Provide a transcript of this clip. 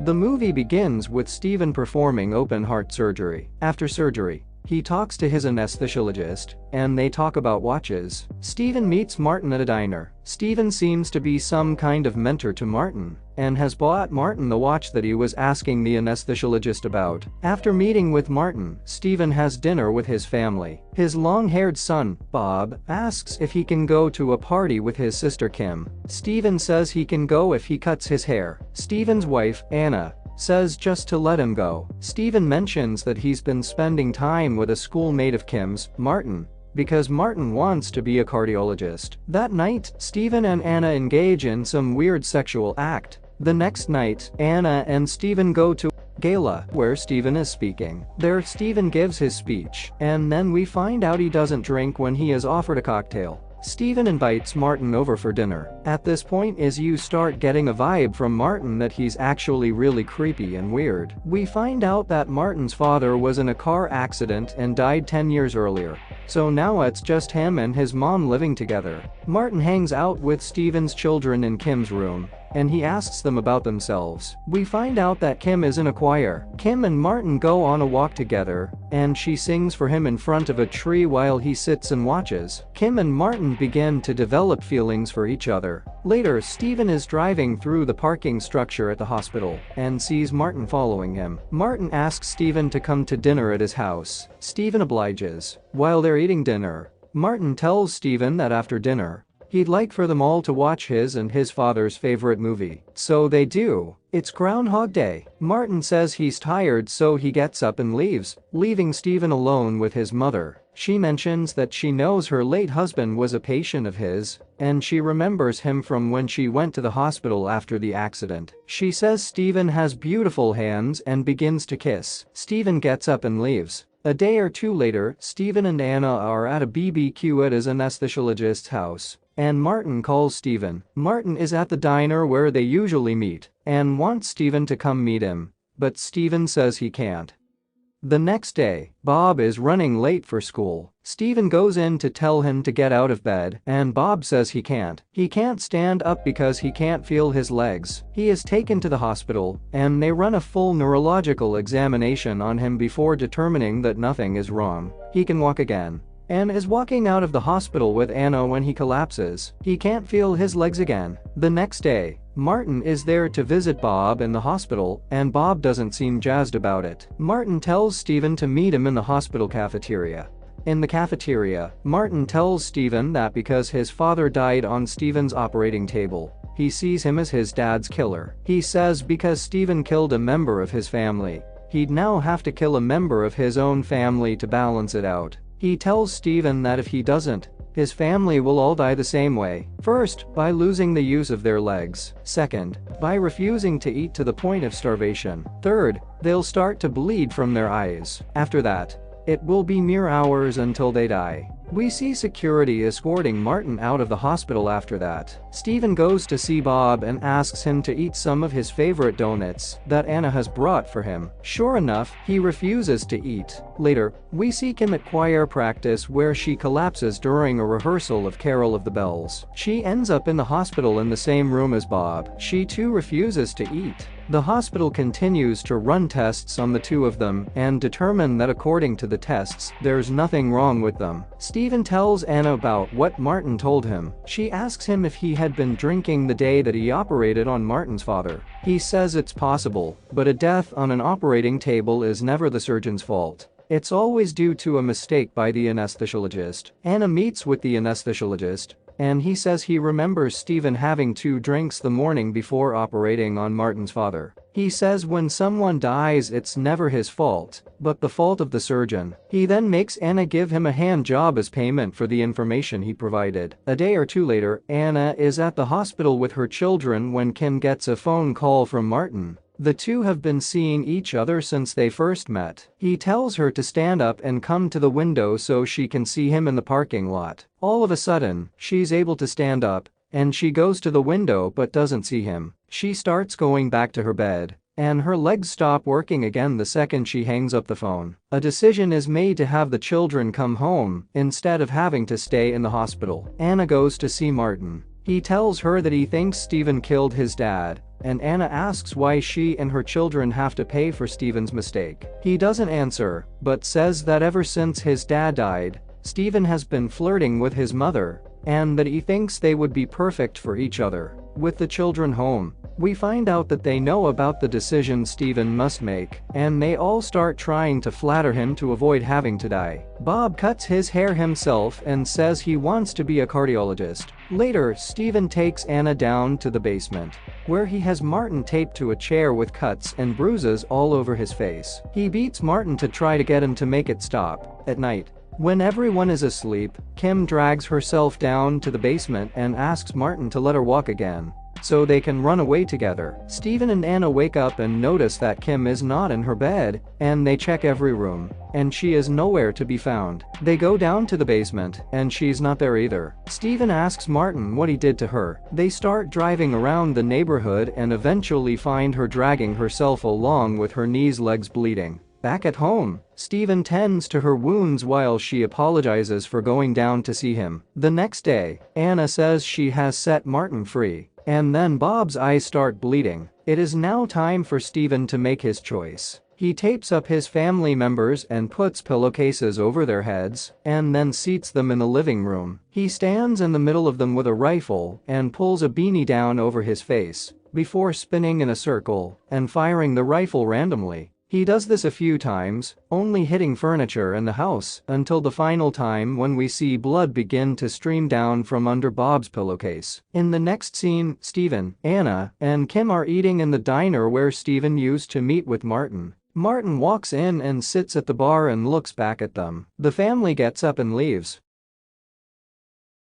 The movie begins with Steven performing open heart surgery. After surgery, he talks to his anesthesiologist, and they talk about watches. Steven meets Martin at a diner. Steven seems to be some kind of mentor to Martin, and has bought Martin the watch that he was asking the anesthesiologist about. After meeting with Martin, Steven has dinner with his family. His long-haired son, Bob, asks if he can go to a party with his sister Kim. Steven says he can go if he cuts his hair. Steven's wife, Anna, says just to let him go. Steven mentions that he's been spending time with a schoolmate of Kim's, Martin, because Martin wants to be a cardiologist. That night, Steven and Anna engage in some weird sexual act. The next night, Anna and Steven go to a gala where Steven is speaking. There, Steven gives his speech, and then we find out he doesn't drink when he is offered a cocktail. Steven invites Martin over for dinner. At this point you start getting a vibe from Martin that he's actually really creepy and weird. We find out that Martin's father was in a car accident and died 10 years earlier. So now it's just him and his mom living together. Martin hangs out with Steven's children in Kim's room, and he asks them about themselves. We find out that Kim is in a choir. Kim and Martin go on a walk together, and she sings for him in front of a tree while he sits and watches. Kim and Martin begin to develop feelings for each other. Later, Steven is driving through the parking structure at the hospital and sees Martin following him. Martin asks Steven to come to dinner at his house. Steven obliges. While they're eating dinner, Martin tells Steven that after dinner, he'd like for them all to watch his and his father's favorite movie. So they do. It's Groundhog Day. Martin says he's tired, so he gets up and leaves, leaving Steven alone with his mother. She mentions that she knows her late husband was a patient of his, and she remembers him from when she went to the hospital after the accident. She says Steven has beautiful hands and begins to kiss. Steven gets up and leaves. A day or two later, Steven and Anna are at a BBQ at his anesthesiologist's house, and Martin calls Steven. Martin is at the diner where they usually meet, and wants Steven to come meet him, but Steven says he can't. The next day, Bob is running late for school. Steven goes in to tell him to get out of bed, and Bob says he can't. He can't stand up because he can't feel his legs. He is taken to the hospital, and they run a full neurological examination on him before determining that nothing is wrong. He can walk again, and is walking out of the hospital with Anna when he collapses. He can't feel his legs again. The next day, Martin is there to visit Bob in the hospital, and Bob doesn't seem jazzed about it. Martin tells Steven to meet him in the hospital cafeteria. In the cafeteria, Martin tells Steven that because his father died on Steven's operating table, he sees him as his dad's killer. He says because Steven killed a member of his family, he'd now have to kill a member of his own family to balance it out. He tells Steven that if he doesn't, his family will all die the same way. First, by losing the use of their legs. Second, by refusing to eat to the point of starvation. Third, they'll start to bleed from their eyes. After that, it will be mere hours until they die. We see security escorting Martin out of the hospital after that. Steven goes to see Bob and asks him to eat some of his favorite donuts that Anna has brought for him. Sure enough, he refuses to eat. Later, we see Kim at choir practice where she collapses during a rehearsal of Carol of the Bells. She ends up in the hospital in the same room as Bob. She too refuses to eat. The hospital continues to run tests on the two of them and determine that according to the tests, there's nothing wrong with them. Steven tells Anna about what Martin told him. She asks him if he had been drinking the day that he operated on Martin's father. He says it's possible, but a death on an operating table is never the surgeon's fault. It's always due to a mistake by the anesthesiologist. Anna meets with the anesthesiologist, and he says he remembers Steven having 2 drinks the morning before operating on Martin's father. He says when someone dies it's never his fault, but the fault of the surgeon. He then makes Anna give him a hand job as payment for the information he provided. A day or two later, Anna is at the hospital with her children when Kim gets a phone call from Martin. The two have been seeing each other since they first met. He tells her to stand up and come to the window so she can see him in the parking lot. All of a sudden, she's able to stand up, and she goes to the window but doesn't see him. She starts going back to her bed, and her legs stop working again the second she hangs up the phone. A decision is made to have the children come home instead of having to stay in the hospital. Anna goes to see Martin, He tells her that he thinks Steven killed his dad, and Anna asks why she and her children have to pay for Steven's mistake. He doesn't answer, but says that ever since his dad died, Steven has been flirting with his mother, and that he thinks they would be perfect for each other. With the children home, we find out that they know about the decision Steven must make, and they all start trying to flatter him to avoid having to die. Bob cuts his hair himself and says he wants to be a cardiologist. Later, Steven takes Anna down to the basement, where he has Martin taped to a chair with cuts and bruises all over his face. He beats Martin to try to get him to make it stop. At night, when everyone is asleep, Kim drags herself down to the basement and asks Martin to let her walk again, so they can run away together. Steven and Anna wake up and notice that Kim is not in her bed, and they check every room, and she is nowhere to be found. They go down to the basement, and she's not there either. Steven asks Martin what he did to her. They start driving around the neighborhood and eventually find her dragging herself along with her knees and legs bleeding. Back at home, Steven tends to her wounds while she apologizes for going down to see him. The next day, Anna says she has set Martin free, and then Bob's eyes start bleeding. It is now time for Steven to make his choice. He tapes up his family members and puts pillowcases over their heads, and then seats them in the living room. He stands in the middle of them with a rifle and pulls a beanie down over his face, before spinning in a circle and firing the rifle randomly. He does this a few times, only hitting furniture in the house, until the final time when we see blood begin to stream down from under Bob's pillowcase. In the next scene, Steven, Anna, and Kim are eating in the diner where Steven used to meet with Martin. Martin walks in and sits at the bar and looks back at them. The family gets up and leaves.